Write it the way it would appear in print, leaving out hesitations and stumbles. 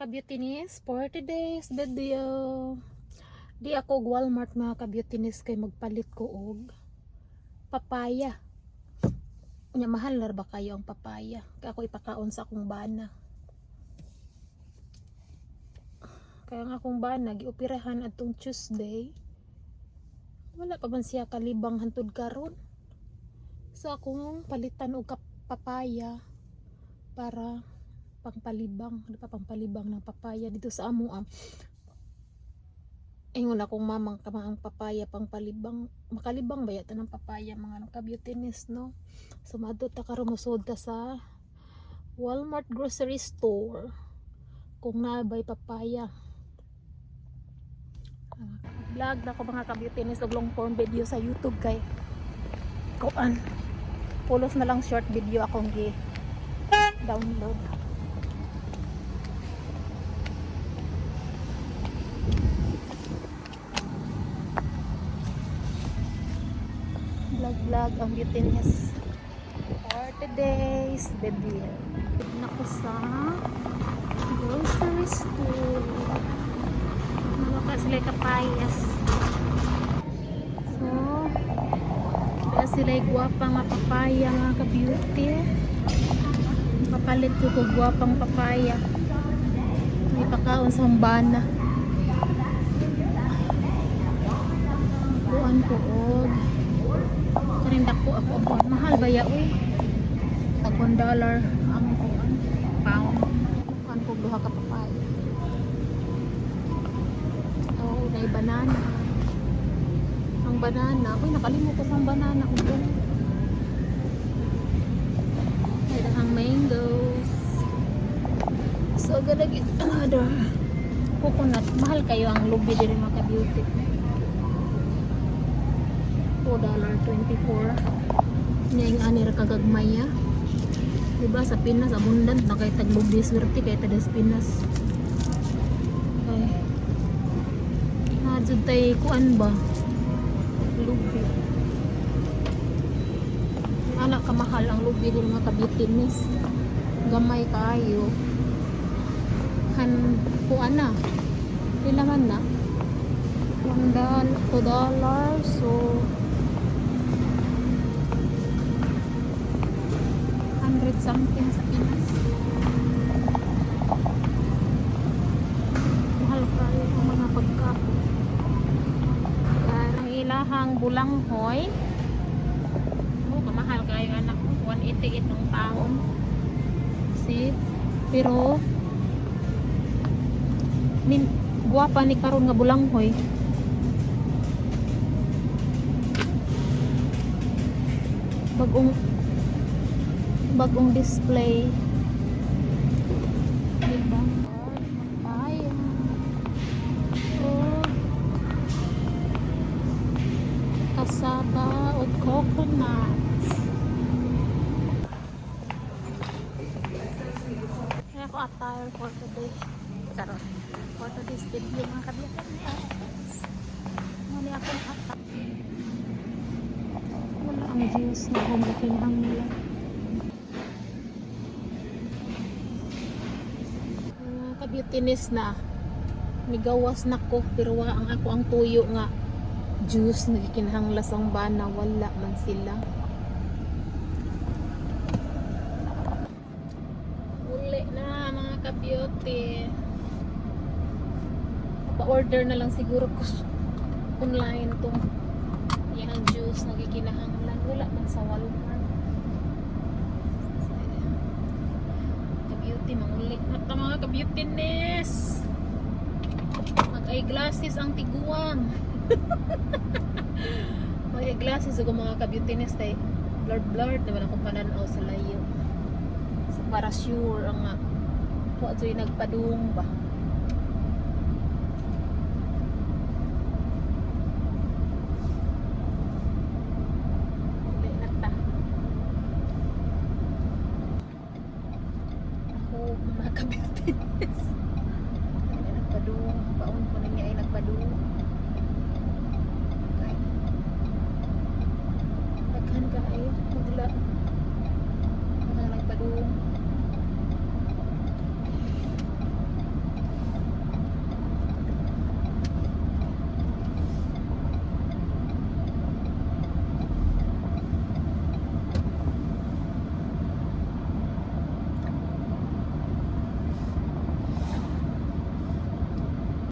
ka-beautiness, for today's video, di ako Walmart mga ka-beautiness kay magpalit ko og papaya. Nya mahal na ba kayo ang papaya? Kaya ako ipakaon sa akong bana. Kaya ang akong bana gioperahan atong Tuesday. Wala pa man siya kalibang hantod karon. So akong palitan og papaya para pangpalibang, ano pa pangpalibang ng papaya dito sa amo ingon akong mamang kamaang papaya pangpalibang, makalibang ba yata ng papaya mga ka-beautiness, no? So madto ta karon musod ta sa Walmart grocery store kung naabay papaya. Vlog na ko mga ka-beautiness og long form video sa YouTube kay kuan pulos na lang short video akong gi download. Vlog ang beautiness for today's video. Tignan ko sa grocery store. Mga sila kapayas. So, kaya sila guwapang papaya mga ka-beauty. Papalit ko guwapang papaya. May pakaon sa humbana. Kuan ko og karindak ko ako mahal ba ya uy tag $1 ang pound kan ko duha ka papaya. Oh, may banana. Ang banana uy nakalimot ko ang banana ko dun. May dahang mangoes. So gonna get another coconut. Mahal kayo ang lubi diri mga ka-beauty. $2.24 niya yung anir kagagmaya, diba sa Pinas abundant na kay taglubdi swerte kay tadas Pinas. Okay, nadjud tay kuan ba lubi anak kamahal ang lubi din mga ka-beautiness, gamay kayo han kuan na ilangan na $2 so 100 something sa Pinas. Mahal kayo ang mga pagkain. Ang ilahang bulanghoy. Oh, kamahal kayo anak ko. 188 ng taon. See? Pero guwapa ni karon nga bulanghoy. Bagong display, diba? Papaya. Oh, kasaba o coconuts. Kaya ako attire for today. Karon for today's video mga ka-beautiness. Mali akong attire. Wala ang juice na humikinhang nila. Beautiness na migawas na ko pero ang ako ang tuyo nga juice nagikinhanglas ang bana wala man sila. Uli na mga ka-beauty, pa-order na lang siguro ko online tong yung juice nagikinahanglan wala man sa Walmart. Beauty mangulit na ta mga ka-beautiness. Mag-eyeglasses ang tiguang. Mag-eyeglasses ako mga ka-beautiness tay blurred naman akong pananaw sa layo. So, para sure ang wa to'y nagpadung ba